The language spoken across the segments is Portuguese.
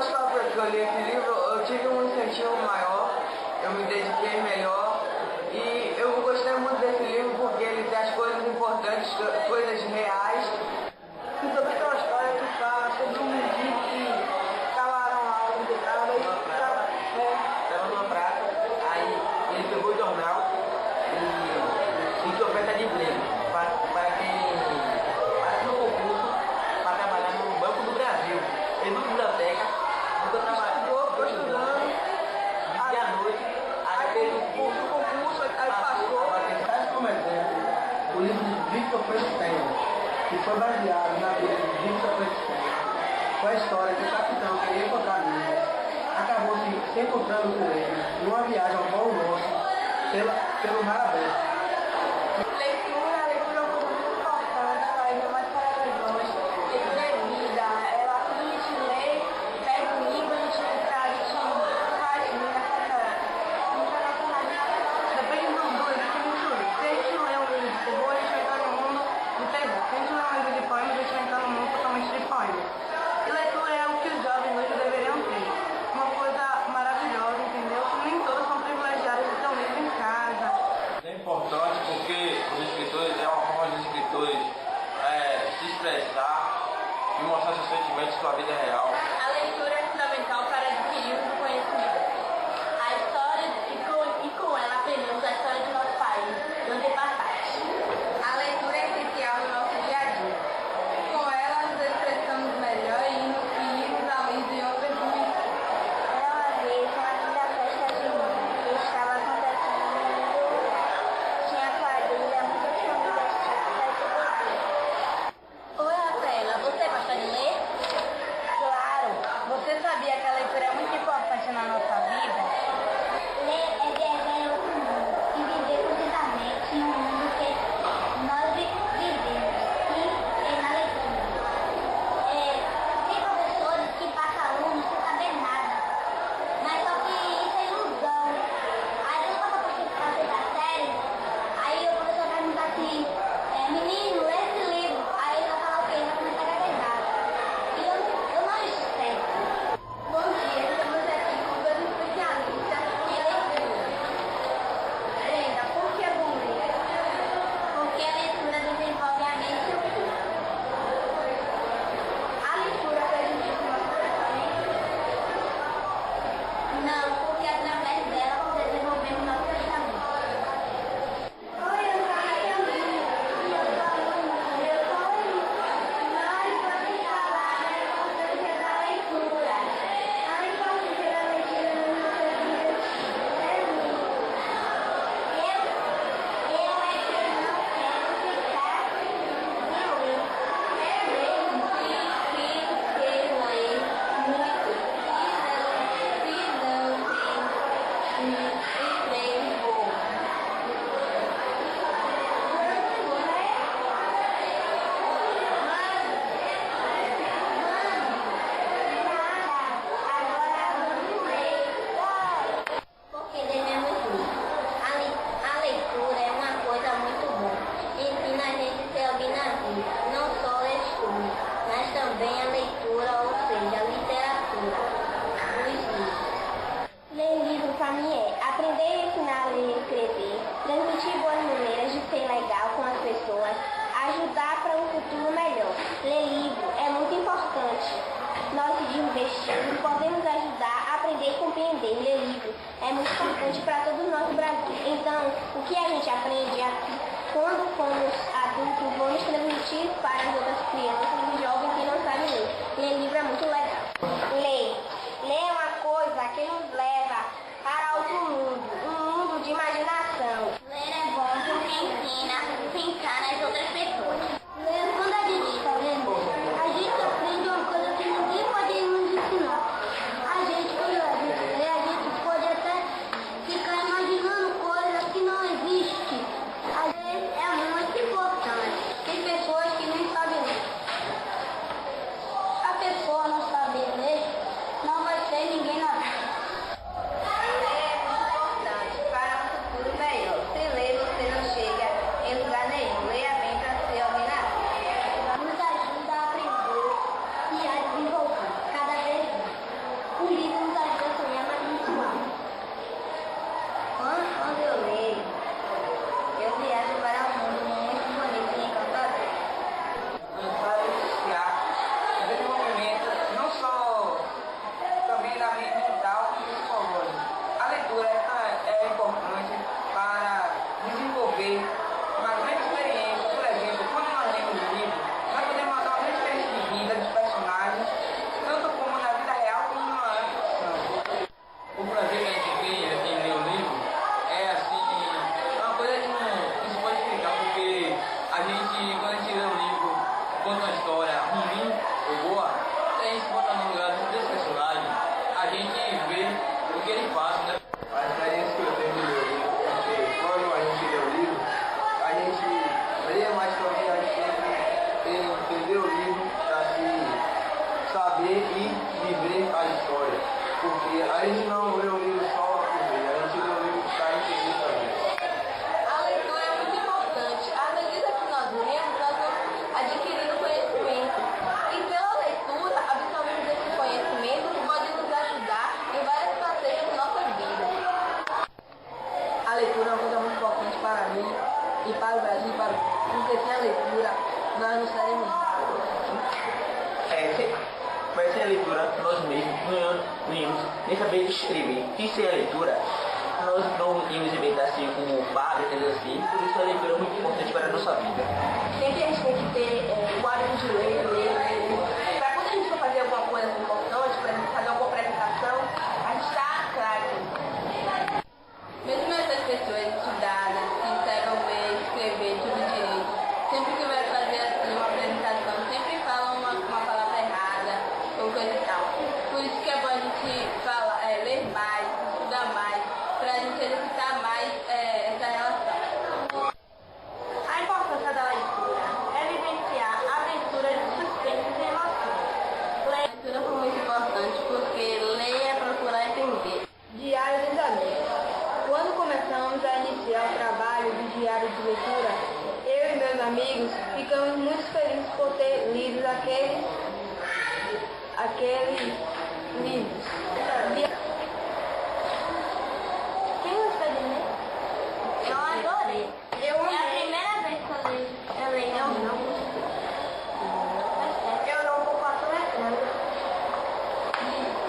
posso falar para que eu li esse livro, eu tive um incentivo maior, eu me dediquei melhor e eu gostei muito desse livro porque ele tem as coisas importantes, coisas reais. E sobre aquela história que fala sobre um mendigo que cavaram a alma de cara e estava numa praça, aí ele pegou o jornal e tinha oferta de emprego para quem passa no concurso para trabalhar no Banco do Brasil. Ele não biblioteca, nunca trabalhou, ficou estudando, dia à noite, aí fez o concurso, aí passou. Traz como exemplo o livro de Victor Frankenstein, que foi baseado na vida de Victor Frankenstein. Foi a história que o capitão queria encontrar amigos, acabou se encontrando com ele numa viagem ao Polo Norte pelo mar aberto. A leitura é uma coisa muito importante, faz mais maravilhosa. Leitura é vida, ela quando a gente lê, pega o livro, a gente faz depende do livro que a gente lê. Se a gente lê um livro de terror, a gente vai entrar no mundo de terror. Se a gente lê um livro de poemas, a gente vai entrar no mundo totalmente de poemas. E leitura é o que os jovens hoje deveriam ter. Uma coisa maravilhosa, entendeu? Nem todos são privilegiados de ter um livro em casa. É importante porque os escritores é uma forma dos escritores se expressar e mostrar seus sentimentos e sua vida real. A leitura é fundamental para adquirirmos o conhecimento. A história e com ela aprendemos a história de nosso país, do antepassados. A leitura é essencial no nosso dia a dia. Com ela nos expressamos melhor e irmos além de outras dimensões. Era uma vez uma linda festa junina que estava acontecendo no mundo. Tinha quadrilha, muitas famílias típicas e tudo. Oi, Rafaela, você gosta de ler? Claro, Você sabia que a leitura é muito importante na nossa vida? ler é viajar em outro mundo e viver completamente em um mundo que nós vivemos. E na leitura. Tem professores que passam alunos sem saber nada, mas só que isso é ilusão. Aí eu passo para a sexta série, aí o professor vai me dizer assim, menino, lê esse livro. Aí ele vai falar o quê? Ele vai começar a gaguejar. E eu não sei. Bom dia, estamos aqui com dois especialistas em leitura. Brenda, por que é bom ler? Porque a leitura desenvolve a mente e o corpo. A leitura prejudica o nosso pensamento? Não, porque através dela desenvolvemos nosso pensamento. Oi, eu sou a Raquelzinha. E eu sou a Luna. Eu sou a Elisa. Nós vamos falar da importância da leitura. A importância da leitura na nossa vida é muita. Eu é que não quero ficar sem ler. É mesmo que ler muito. Se não tem emprego bom. Porque devemos ler. A leitura é uma coisa muito boa. Ensina a gente a ser alguém na vida. Não só o estudo, mas também a leitura, ou seja, a literatura. Ler livro para mim é aprender e ensinar a ler e escrever, transmitir boas maneiras de ser legal com as pessoas, ajudar para um futuro melhor. Ler livro é muito importante. Nós se investimos, podemos ajudar a aprender e compreender. Ler livro é muito importante para todos nós no Brasil. Então, o que a gente aprende aqui, quando formos adultos, vamos transmitir para as outras crianças e jovens que não sabem ler. Ler livro é muito legal. Ler é uma coisa que nos leva para outro mundo, um mundo de imaginação. Ler é bom porque ensina a pensar nas outras pessoas. Ler, quando a gente está lendo, a gente aprende uma coisa que ninguém pode nos ensinar. A gente, quando a gente lê, a gente pode até ficar imaginando coisas que não existem. A ler é muito importante. Tem pessoas não serem ruins. Mas sem a leitura, nós mesmos não íamos nem saber escrever. E sem a leitura, nós não íamos inventar assim como fábricas assim. Por isso a leitura é muito importante para a nossa vida. Sempre a gente tem que ter o hábito de ler. Para quando a gente for fazer alguma coisa importante, por exemplo, fazer alguma apresentação, a gente está claro. Mesmo essas pessoas estudadas, que sabem ler, escrever, tudo direito, sempre que vai fazer assim, uma apresentação, sempre falam uma palavra errada ou coisa e tal. Por isso que é bom a gente ler mais, estudar mais, para a gente exercitar mais essa relação. A importância da leitura é vivenciar a aventura de suspense e emoções. Leitura foi muito importante porque ler é procurar entender. Diário dos amigos. Quando começamos a iniciar o trabalho do diário de leitura, eu e meus amigos ficamos muito felizes por ter lido aqueles livros. Quem gostou de ler? Eu adorei. É a primeira vez que eu leio. Eu não gostei. Eu não vou passar lembrando.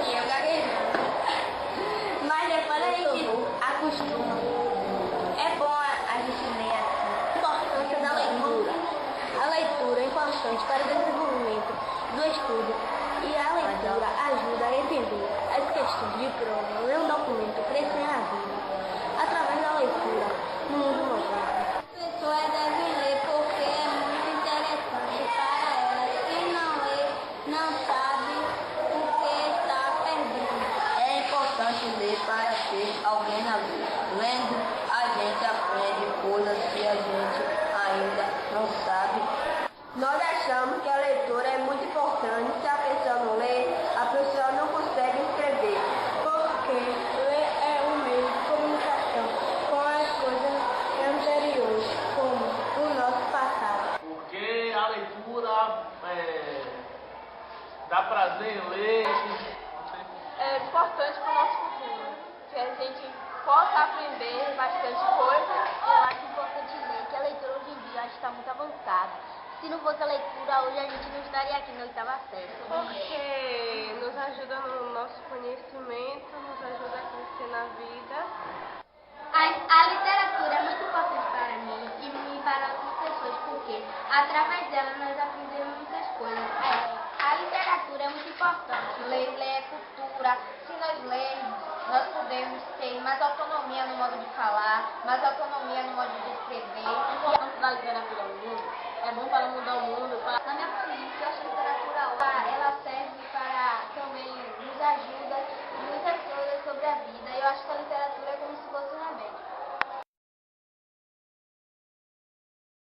E eu gaguejando. Mas depois a gente acostuma. É bom a gente ler assim. A importância da leitura. A leitura é importante para o desenvolvimento do estudo e a leitura ajuda a entender as questões de prova, ler um documento, crescer na vida. Através da leitura, no mundo moderno. As pessoas devem ler porque é muito interessante para elas. Quem não lê não sabe o que está perdendo. É importante ler para ser alguém na vida. Lendo, a gente aprende coisas que a gente ainda não sabe. Nós achamos que a leitura é muito importante. Se a pessoa não lê, a pessoa não consegue escrever. Porque ler é um meio de comunicação com as coisas anteriores, como o nosso passado. Porque a leitura dá prazer em ler. É importante para o nosso futuro, que a gente possa aprender bastante coisa. Eu acho importante ler, que a leitura hoje em dia está muito avançada. Se não fosse a leitura, hoje a gente não estaria aqui na oitava série. Porque nos ajuda no nosso conhecimento, nos ajuda a crescer na vida. A literatura é muito importante para mim e para outras pessoas, porque através dela nós aprendemos muitas coisas. A literatura é muito importante. Ler é cultura. Se nós lermos, nós podemos ter mais autonomia no modo de falar, mais autonomia no modo de escrever. A importância da literatura no mundo é bom para mudar o mundo. Na minha família, eu acho a literatura